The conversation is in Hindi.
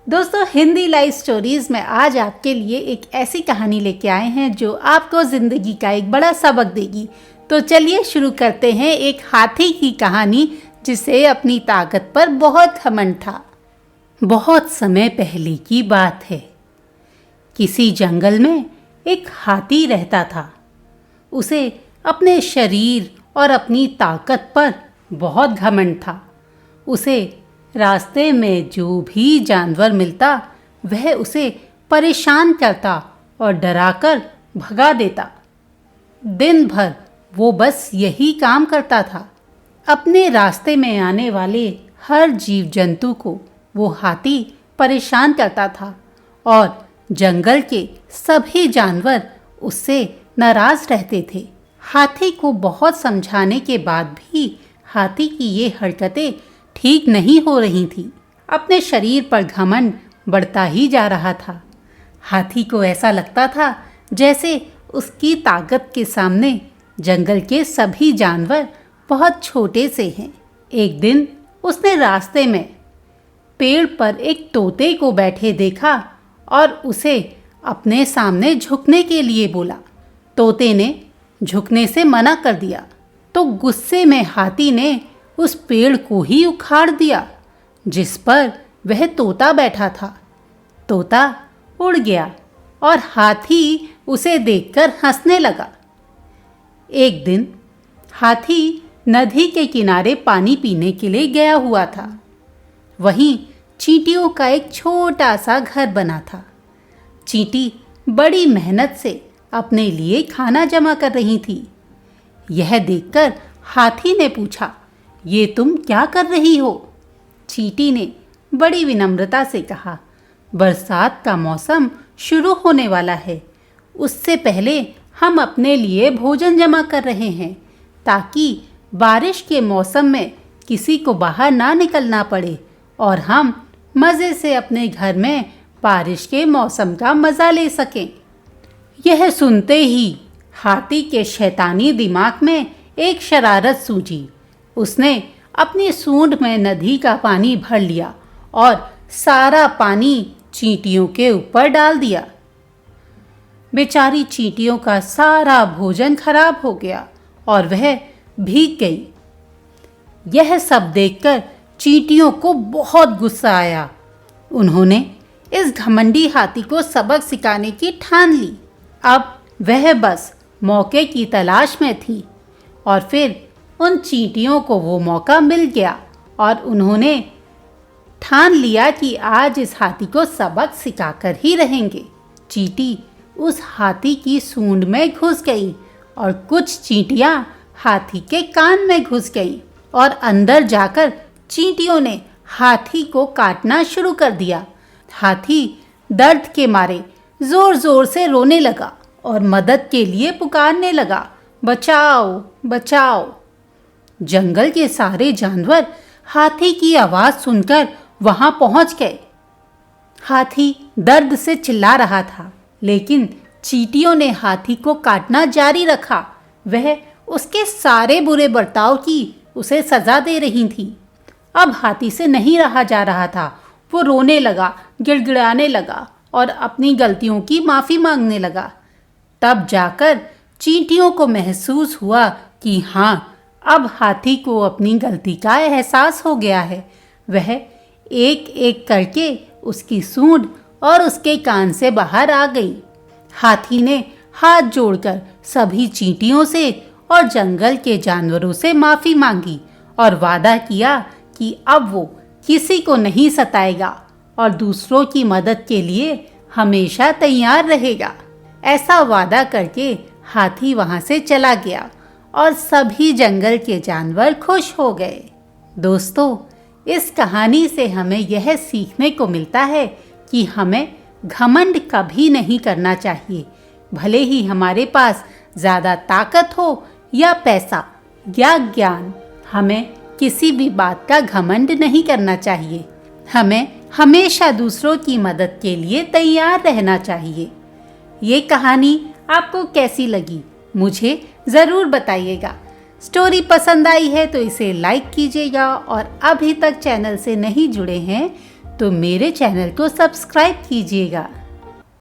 दोस्तों, हिंदी लाइव स्टोरीज में आज आपके लिए एक ऐसी कहानी लेके आए हैं जो आपको जिंदगी का एक बड़ा सबक देगी। तो चलिए शुरू करते हैं एक हाथी की कहानी जिसे अपनी ताकत पर बहुत घमंड था। बहुत समय पहले की बात है। किसी जंगल में एक हाथी रहता था। उसे अपने शरीर और अपनी ताकत पर बहुत घमंड था। उसे रास्ते में जो भी जानवर मिलता वह उसे परेशान करता और डराकर भगा देता। दिन भर वो बस यही काम करता था। अपने रास्ते में आने वाले हर जीव जंतु को वो हाथी परेशान करता था और जंगल के सभी जानवर उससे नाराज रहते थे। हाथी को बहुत समझाने के बाद भी हाथी की ये हरकतें ठीक नहीं हो रही थी। अपने शरीर पर घमंड बढ़ता ही जा रहा था। हाथी को ऐसा लगता था जैसे उसकी ताकत के सामने जंगल के सभी जानवर बहुत छोटे से हैं। एक दिन उसने रास्ते में पेड़ पर एक तोते को बैठे देखा और उसे अपने सामने झुकने के लिए बोला। तोते ने झुकने से मना कर दिया तो गुस्से में हाथी ने उस पेड़ को ही उखाड़ दिया जिस पर वह तोता बैठा था। तोता उड़ गया और हाथी उसे देखकर हंसने लगा। एक दिन हाथी नदी के किनारे पानी पीने के लिए गया हुआ था। वहीं चींटियों का एक छोटा सा घर बना था। चींटी बड़ी मेहनत से अपने लिए खाना जमा कर रही थी। यह देखकर हाथी ने पूछा, ये तुम क्या कर रही हो? चींटी ने बड़ी विनम्रता से कहा, बरसात का मौसम शुरू होने वाला है। उससे पहले हम अपने लिए भोजन जमा कर रहे हैं ताकि बारिश के मौसम में किसी को बाहर ना निकलना पड़े और हम मज़े से अपने घर में बारिश के मौसम का मज़ा ले सकें। यह सुनते ही हाथी के शैतानी दिमाग में एक शरारत सूझी। उसने अपनी सूंड में नदी का पानी भर लिया और सारा पानी चींटियों के ऊपर डाल दिया। बेचारी चींटियों का सारा भोजन खराब हो गया और वह भीग गई। यह सब देखकर चींटियों को बहुत गुस्सा आया। उन्होंने इस घमंडी हाथी को सबक सिखाने की ठान ली। अब वह बस मौके की तलाश में थी और फिर उन चींटियों को वो मौका मिल गया और उन्होंने ठान लिया कि आज इस हाथी को सबक सिखाकर ही रहेंगे। चींटी उस हाथी की सूंड में घुस गई और कुछ चींटियां हाथी के कान में घुस गई और अंदर जाकर चींटियों ने हाथी को काटना शुरू कर दिया। हाथी दर्द के मारे जोर जोर से रोने लगा और मदद के लिए पुकारने लगा, बचाओ बचाओ। जंगल के सारे जानवर हाथी की आवाज सुनकर वहां पहुंच गए। हाथी दर्द से चिल्ला रहा था लेकिन चींटियों ने हाथी को काटना जारी रखा। वह उसके सारे बुरे बर्ताव की उसे सजा दे रही थी। अब हाथी से नहीं रहा जा रहा था। वो रोने लगा, गिड़गिड़ाने लगा और अपनी गलतियों की माफ़ी मांगने लगा। तब जाकर चींटियों को महसूस हुआ कि हाँ, अब हाथी को अपनी गलती का एहसास हो गया है। वह एक एक करके उसकी सूंड और उसके कान से बाहर आ गई। हाथी ने हाथ जोड़कर सभी चींटियों से और जंगल के जानवरों से माफ़ी मांगी और वादा किया कि अब वो किसी को नहीं सताएगा और दूसरों की मदद के लिए हमेशा तैयार रहेगा। ऐसा वादा करके हाथी वहां से चला गया और सभी जंगल के जानवर खुश हो गए। दोस्तों, इस कहानी से हमें यह सीखने को मिलता है कि हमें घमंड कभी नहीं करना चाहिए। भले ही हमारे पास ज़्यादा ताकत हो या पैसा या ज्ञान, हमें किसी भी बात का घमंड नहीं करना चाहिए। हमें हमेशा दूसरों की मदद के लिए तैयार रहना चाहिए। ये कहानी आपको कैसी लगी मुझे ज़रूर बताइएगा। स्टोरी पसंद आई है तो इसे लाइक कीजिएगा और अभी तक चैनल से नहीं जुड़े हैं तो मेरे चैनल को सब्सक्राइब कीजिएगा।